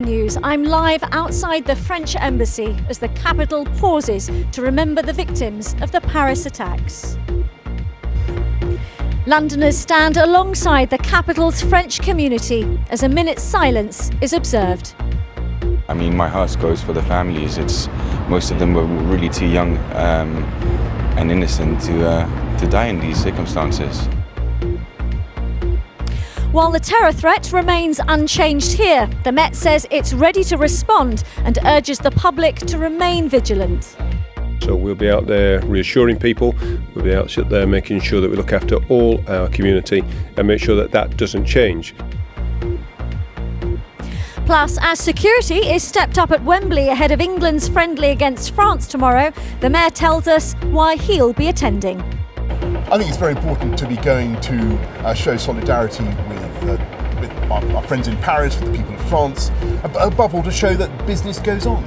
News. I'm live outside the French embassy as the capital pauses to remember the victims of the Paris attacks. Londoners stand alongside the capital's French community as a minute's silence is observed. I mean, my heart goes for the families. Most of them were really too young and innocent to die in these circumstances. While the terror threat remains unchanged here, the Met says it's ready to respond and urges the public to remain vigilant. So we'll be out there reassuring people, we'll be out there making sure that we look after all our community and make sure that that doesn't change. Plus, as security is stepped up at Wembley ahead of England's friendly against France tomorrow, the Mayor tells us why he'll be attending. I think it's very important to be going to show solidarity with our friends in Paris, with the people of France, above all to show that business goes on.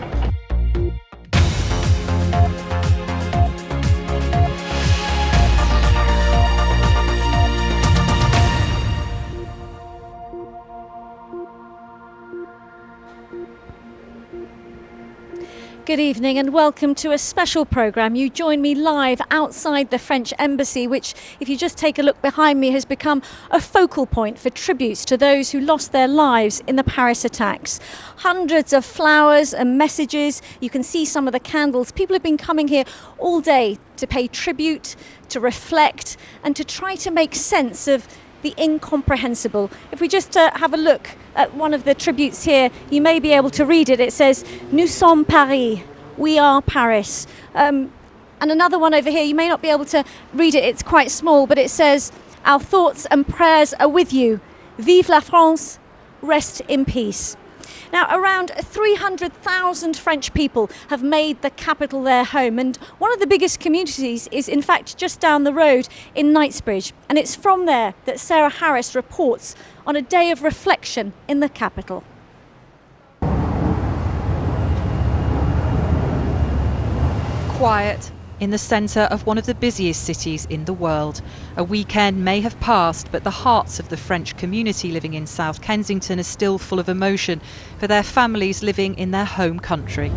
Good evening and welcome to a special programme. You join me live outside the French embassy, which, if you just take a look behind me, has become a focal point for tributes to those who lost their lives in the Paris attacks. Hundreds of flowers and messages. You can see some of the candles. People have been coming here all day to pay tribute, to reflect and to try to make sense of the incomprehensible. If we just have a look at one of the tributes here, you may be able to read it. It says, "Nous sommes Paris," we are Paris. And another one over here, you may not be able to read it, it's quite small, but it says, "Our thoughts and prayers are with you. Vive la France, rest in peace." Now, around 300,000 French people have made the capital their home, and one of the biggest communities is in fact just down the road in Knightsbridge, and it's from there that Sarah Harris reports on a day of reflection in the capital. Quiet in the centre of one of the busiest cities in the world. A weekend may have passed, but the hearts of the French community living in South Kensington are still full of emotion for their families living in their home country.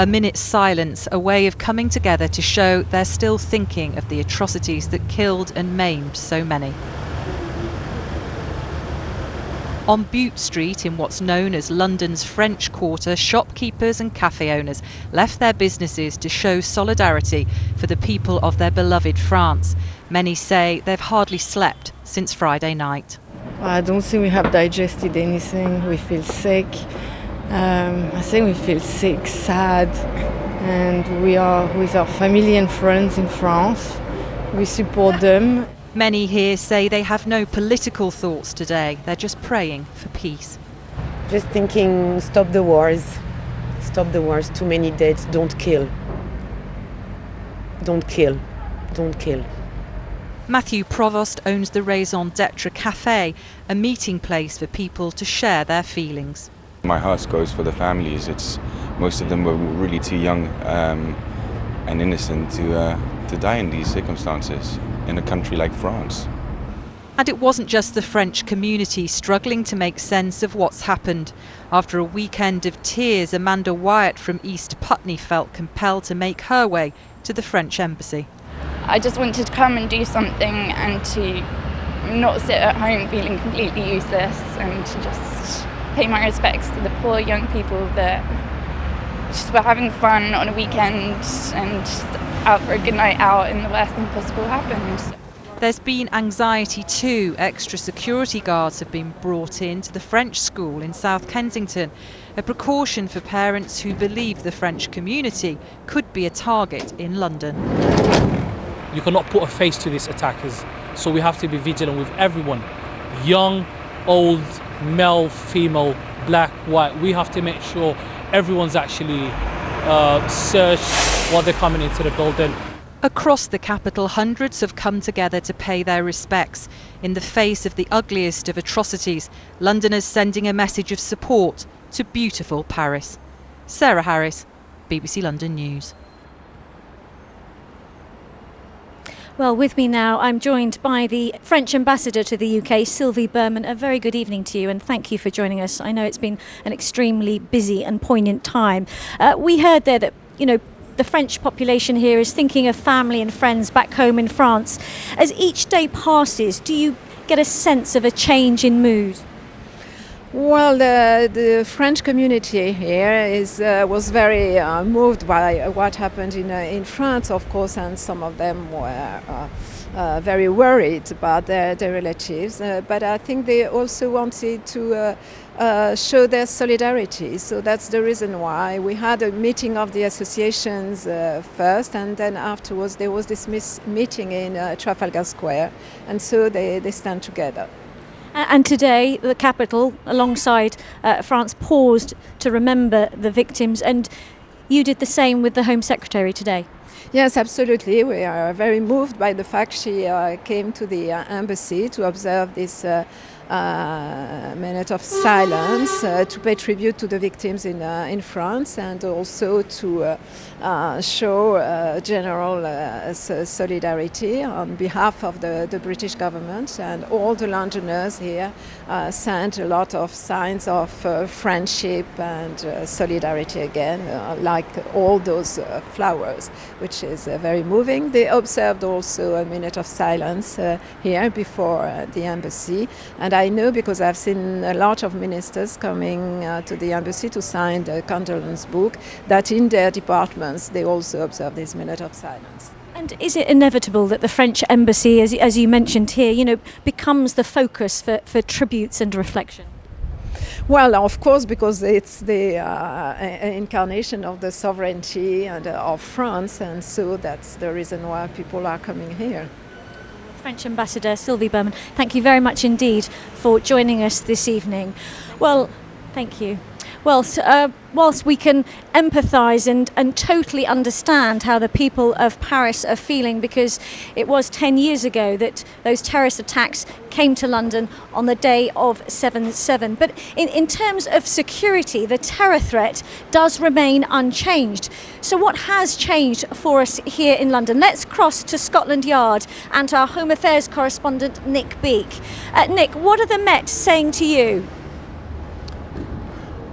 A minute's silence, a way of coming together to show they're still thinking of the atrocities that killed and maimed so many. On Bute Street, in what's known as London's French Quarter, shopkeepers and cafe owners left their businesses to show solidarity for the people of their beloved France. Many say they've hardly slept since Friday night. I don't think we have digested anything. We feel sick. I think we feel sick, sad, and we are with our family and friends in France. We support them. Many here say they have no political thoughts today. They're just praying for peace. Just thinking, stop the wars. Stop the wars. Too many dead. Don't kill. Don't kill. Don't kill. Matthew Provost owns the Raison d'Etre Cafe, a meeting place for people to share their feelings. My heart goes for the families. Most of them were really too young and innocent to die in these circumstances in a country like France. And it wasn't just the French community struggling to make sense of what's happened. After a weekend of tears, Amanda Wyatt from East Putney felt compelled to make her way to the French embassy. I just wanted to come and do something and to not sit at home feeling completely useless, and to just pay my respects to the poor young people that just were having fun on a weekend and just out for a good night out, and the worst thing possible happened. There's been anxiety too. Extra security guards have been brought in to the French school in South Kensington, a precaution for parents who believe the French community could be a target in London. You cannot put a face to these attackers, so we have to be vigilant with everyone, young, old, male, female, black, white. We have to make sure everyone's actually searched while they're coming into the building. Across the capital, hundreds have come together to pay their respects. In the face of the ugliest of atrocities, Londoners sending a message of support to beautiful Paris. Sarah Harris, BBC London News. Well, with me now, I'm joined by the French ambassador to the UK, Sylvie Berman. A very good evening to you, and thank you for joining us. I know it's been an extremely busy and poignant time. We heard there that, the French population here is thinking of family and friends back home in France. As each day passes, do you get a sense of a change in mood? Well, the French community here was very moved by what happened in France, of course, and some of them were very worried about their relatives. But I think they also wanted to show their solidarity. So that's the reason why we had a meeting of the associations first, and then afterwards there was this meeting in Trafalgar Square, and so they stand together. And today, the capital, alongside France, paused to remember the victims, and you did the same with the Home Secretary today. Yes, absolutely. We are very moved by the fact she came to the embassy to observe this minute of silence to pay tribute to the victims in France, and also to show general solidarity on behalf of the British government. And all the Londoners here sent a lot of signs of friendship and solidarity again, like all those flowers, which is very moving. They observed also a minute of silence here before the embassy, and I know because I've seen a lot of ministers coming to the embassy to sign the condolence book, that in their departments they also observe this minute of silence. And is it inevitable that the French embassy, as you mentioned here, becomes the focus for tributes and reflection? Well, of course, because it's the incarnation of the sovereignty of France, and so that's the reason why people are coming here. French Ambassador Sylvie Berman, thank you very much indeed for joining us this evening. Well, thank you. Well, whilst we can empathise and totally understand how the people of Paris are feeling, because it was 10 years ago that those terrorist attacks came to London on the day of 7/7. But in terms of security, the terror threat does remain unchanged. So what has changed for us here in London? Let's cross to Scotland Yard and our Home Affairs correspondent Nick Beak. Nick, what are the Met saying to you?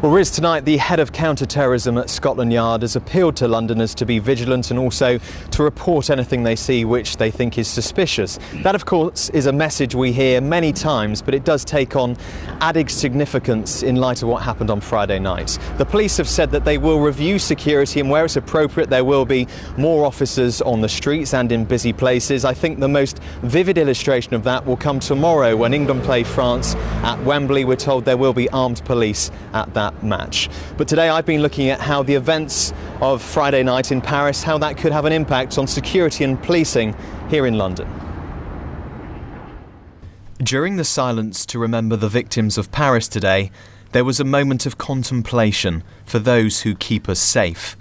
Well, Riz, tonight the head of counter-terrorism at Scotland Yard has appealed to Londoners to be vigilant and also to report anything they see which they think is suspicious. That, of course, is a message we hear many times, but it does take on added significance in light of what happened on Friday night. The police have said that they will review security, and where it's appropriate there will be more officers on the streets and in busy places. I think the most vivid illustration of that will come tomorrow when England play France at Wembley. We're told there will be armed police at that match. But today I've been looking at how the events of Friday night in Paris, how that could have an impact on security and policing here in London. During the silence to remember the victims of Paris today, there was a moment of contemplation for those who keep us safe.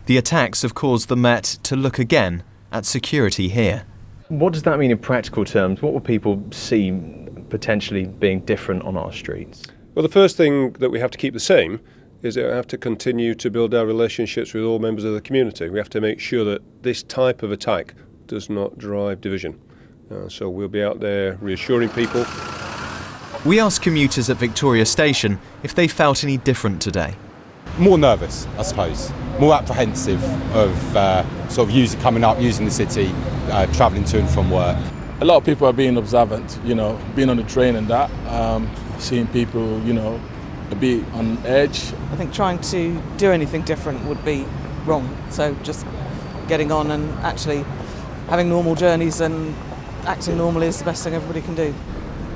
The attacks have caused the Met to look again at security here. What does that mean in practical terms? What will people see potentially being different on our streets? Well, the first thing that we have to keep the same is that we have to continue to build our relationships with all members of the community. We have to make sure that this type of attack does not drive division. So we'll be out there reassuring people. We asked commuters at Victoria Station if they felt any different today. More nervous, I suppose. More apprehensive of coming up, using the city, travelling to and from work. A lot of people are being observant, being on the train and that. Seeing people, a bit on edge. I think trying to do anything different would be wrong. So just getting on and actually having normal journeys and acting normally is the best thing everybody can do.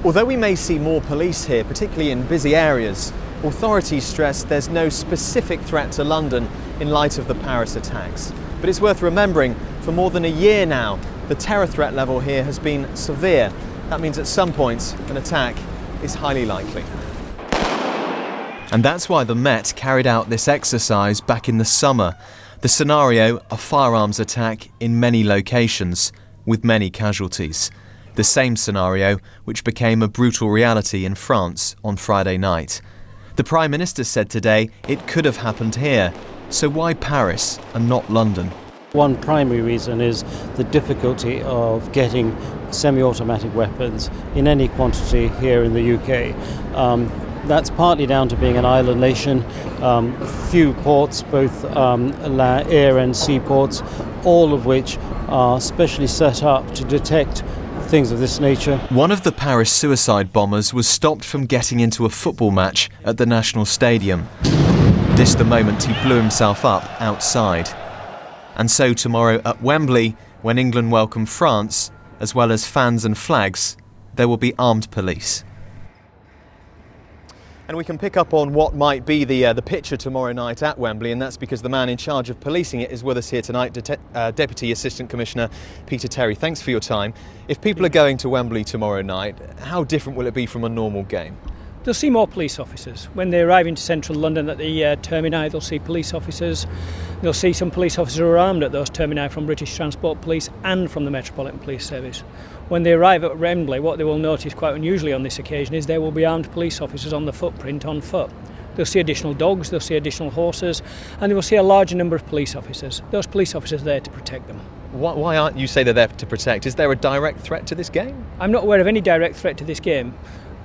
Although we may see more police here, particularly in busy areas, authorities stress there's no specific threat to London in light of the Paris attacks. But it's worth remembering, for more than a year now, the terror threat level here has been severe. That means at some point an attack is highly likely. And that's why the Met carried out this exercise back in the summer. The scenario, a firearms attack in many locations, with many casualties. The same scenario which became a brutal reality in France on Friday night. The Prime Minister said today it could have happened here. So why Paris and not London? One primary reason is the difficulty of getting semi-automatic weapons in any quantity here in the UK. That's partly down to being an island nation, few ports, both air and sea ports, all of which are specially set up to detect things of this nature. One of the Paris suicide bombers was stopped from getting into a football match at the National Stadium. This the moment he blew himself up outside. And so tomorrow at Wembley, when England welcome France, as well as fans and flags, there will be armed police. And we can pick up on what might be the picture tomorrow night at Wembley, and that's because the man in charge of policing it is with us here tonight, Deputy Assistant Commissioner Peter Terry. Thanks for your time. If people are going to Wembley tomorrow night, how different will it be from a normal game? They'll see more police officers. When they arrive into central London at the termini, they'll see police officers. They'll see some police officers who are armed at those termini from British Transport Police and from the Metropolitan Police Service. When they arrive at Wembley, what they will notice quite unusually on this occasion is there will be armed police officers on the footprint on foot. They'll see additional dogs, they'll see additional horses, and they will see a larger number of police officers. Those police officers are there to protect them. Why aren't you say they're there to protect? Is there a direct threat to this game? I'm not aware of any direct threat to this game.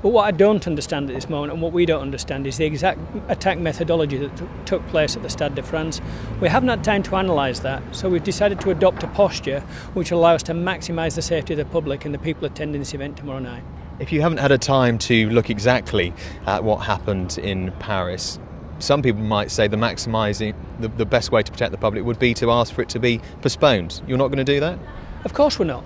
But what I don't understand at this moment, and what we don't understand, is the exact attack methodology that took place at the Stade de France. We haven't had time to analyse that, so we've decided to adopt a posture which will allow us to maximise the safety of the public and the people attending this event tomorrow night. If you haven't had a time to look exactly at what happened in Paris, some people might say the best way to protect the public would be to ask for it to be postponed. You're not going to do that? Of course we're not.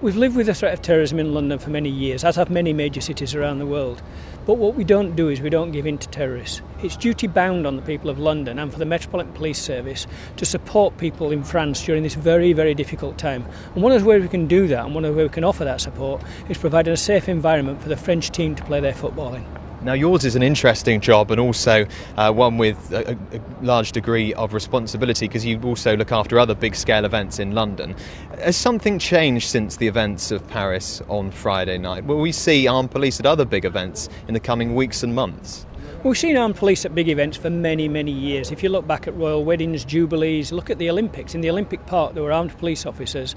We've lived with the threat of terrorism in London for many years, as have many major cities around the world. But what we don't do is we don't give in to terrorists. It's duty bound on the people of London and for the Metropolitan Police Service to support people in France during this very, very difficult time. And one of the ways we can do that, and one of the ways we can offer that support, is providing a safe environment for the French team to play their football in. Now, yours is an interesting job and also one with a large degree of responsibility because you also look after other big-scale events in London. Has something changed since the events of Paris on Friday night? Will we see armed police at other big events in the coming weeks and months? We've seen armed police at big events for many, many years. If you look back at royal weddings, jubilees, look at the Olympics. In the Olympic Park, there were armed police officers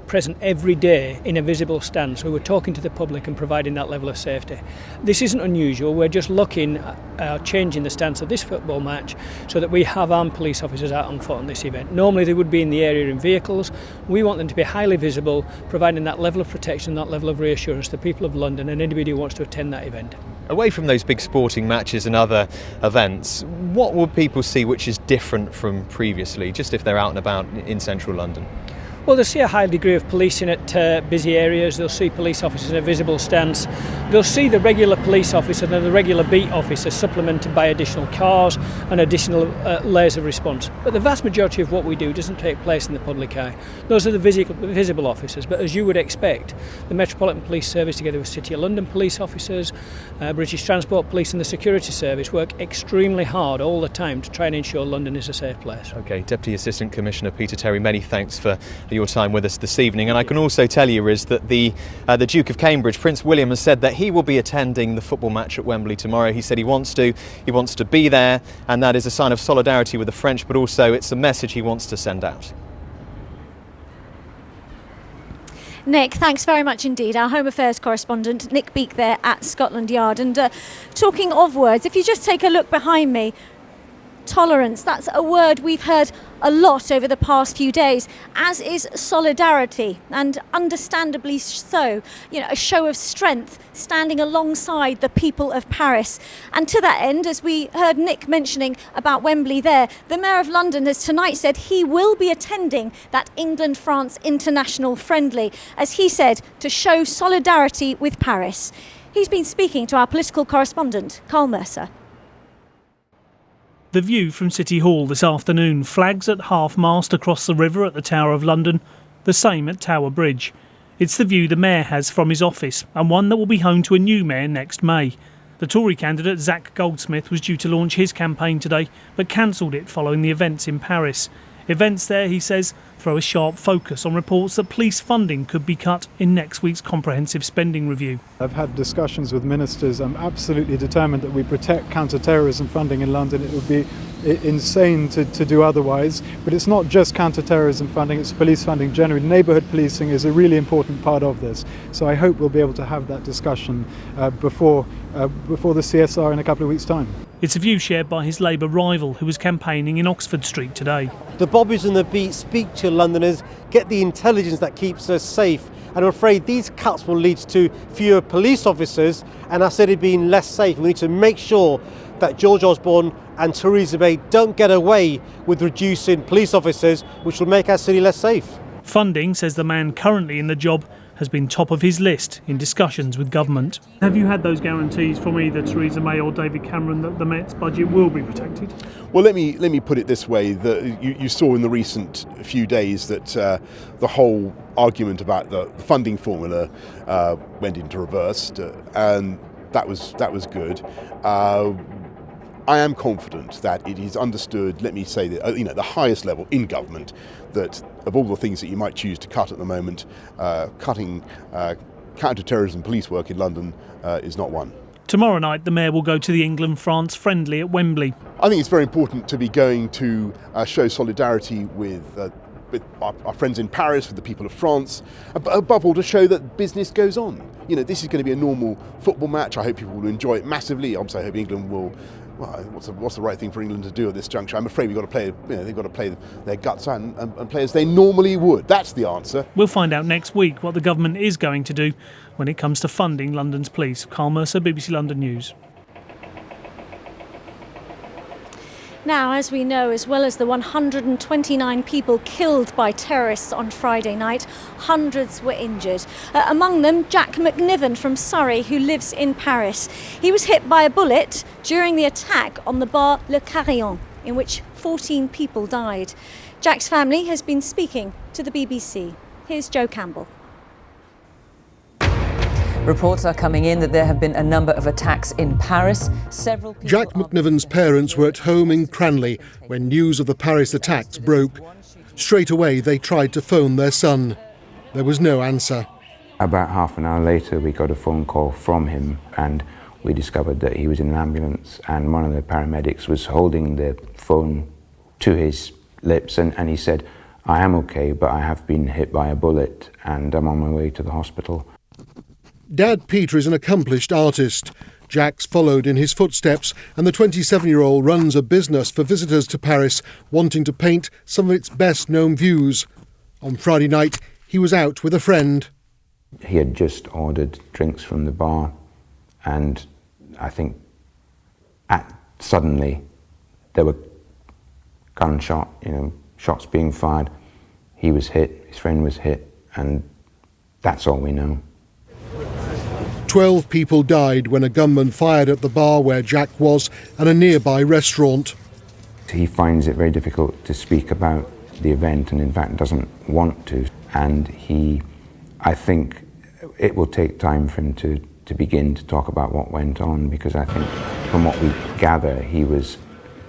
present every day in a visible stance who were talking to the public and providing that level of safety. This isn't unusual. We're just looking at changing the stance of this football match so that we have armed police officers out on foot on this event. Normally they would be in the area in vehicles. We want them to be highly visible, providing that level of protection, that level of reassurance to the people of London and anybody who wants to attend that event. Away from those big sporting matches and other events, what will people see which is different from previously, just if they're out and about in central London? Well, they'll see a high degree of policing at busy areas. They'll see police officers in a visible stance. They'll see the regular police officer and the regular beat officer supplemented by additional cars and additional layers of response. But the vast majority of what we do doesn't take place in the public eye. Those are the visible officers. But as you would expect, the Metropolitan Police Service, together with City of London police officers, British Transport Police and the Security Service, work extremely hard all the time to try and ensure London is a safe place. OK, Deputy Assistant Commissioner Peter Terry, many thanks for your time with us this evening. And I can also tell you is that the Duke of Cambridge, Prince William, has said that he will be attending the football match at Wembley tomorrow. He said he wants to be there, and that is a sign of solidarity with the French, but also it's a message he wants to send out. Nick, thanks very much indeed. Our Home Affairs correspondent, Nick Beake, there at Scotland Yard. And talking of words, if you just take a look behind me, tolerance, that's a word we've heard a lot over the past few days, as is solidarity, and understandably so. You know, a show of strength standing alongside the people of Paris. And to that end, as we heard Nick mentioning about Wembley there, the Mayor of London has tonight said he will be attending that England-France international friendly, as he said, to show solidarity with Paris. He's been speaking to our political correspondent, Carl Mercer. The view from City Hall this afternoon, flags at half-mast across the river at the Tower of London, the same at Tower Bridge. It's the view the Mayor has from his office, and one that will be home to a new Mayor next May. The Tory candidate Zac Goldsmith was due to launch his campaign today, but cancelled it following the events in Paris. Events there, he says, throw a sharp focus on reports that police funding could be cut in next week's comprehensive spending review. I've had discussions with ministers. I'm absolutely determined that we protect counter-terrorism funding in London. It would be insane to do otherwise. But it's not just counter-terrorism funding, it's police funding generally. Neighbourhood policing is a really important part of this. So I hope we'll be able to have that discussion before the CSR in a couple of weeks' time. It's a view shared by his Labour rival, who was campaigning in Oxford Street today. The Bobbies and the Beat speak to Londoners, get the intelligence that keeps us safe. And I'm afraid these cuts will lead to fewer police officers and our city being less safe. We need to make sure that George Osborne and Theresa May don't get away with reducing police officers, which will make our city less safe. Funding, says the man currently in the job, has been top of his list in discussions with government. Have you had those guarantees from either Theresa May or David Cameron that the Met's budget will be protected? Well, let me put it this way: that you saw in the recent few days that the whole argument about the funding formula went into reverse, and that was good. I am confident that it is understood, let me say that, the highest level in government, that of all the things that you might choose to cut at the moment, cutting counter-terrorism police work in London is not one. Tomorrow night, the Mayor will go to the England-France friendly at Wembley. I think it's very important to be going to show solidarity with our friends in Paris, with the people of France, above all to show that business goes on. This is going to be a normal football match. I hope people will enjoy it massively. Obviously, I hope England will. Well, what's the right thing for England to do at this juncture? I'm afraid we've got to play. They've got to play their guts out and play as they normally would. That's the answer. We'll find out next week what the government is going to do when it comes to funding London's police. Carl Mercer, BBC London News. Now, as we know, as well as the 129 people killed by terrorists on Friday night, hundreds were injured. Among them, Jack McNiven from Surrey, who lives in Paris. He was hit by a bullet during the attack on the bar Le Carillon, in which 14 people died. Jack's family has been speaking to the BBC. Here's Joe Campbell. Reports are coming in that there have been a number of attacks in Paris. Jack McNiven's parents were at home in Cranley when news of the Paris attacks broke. Straight away they tried to phone their son. There was no answer. About half an hour later we got a phone call from him and we discovered that he was in an ambulance and one of the paramedics was holding the phone to his lips and he said, "I am okay, but I have been hit by a bullet and I'm on my way to the hospital." Dad Peter is an accomplished artist. Jack's followed in his footsteps, and the 27-year-old runs a business for visitors to Paris, wanting to paint some of its best-known views. On Friday night, he was out with a friend. He had just ordered drinks from the bar, and I think suddenly there were shots being fired. He was hit, his friend was hit, and that's all we know. 12 people died when a gunman fired at the bar where Jack was and a nearby restaurant. He finds it very difficult to speak about the event and in fact doesn't want to. And I think it will take time for him to begin to talk about what went on, because I think from what we gather he was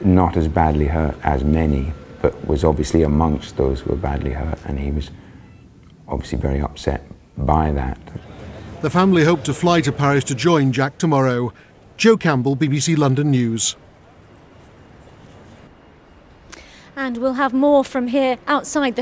not as badly hurt as many, but was obviously amongst those who were badly hurt, and he was obviously very upset by that. The family hope to fly to Paris to join Jack tomorrow. Joe Campbell, BBC London News. And we'll have more from here outside the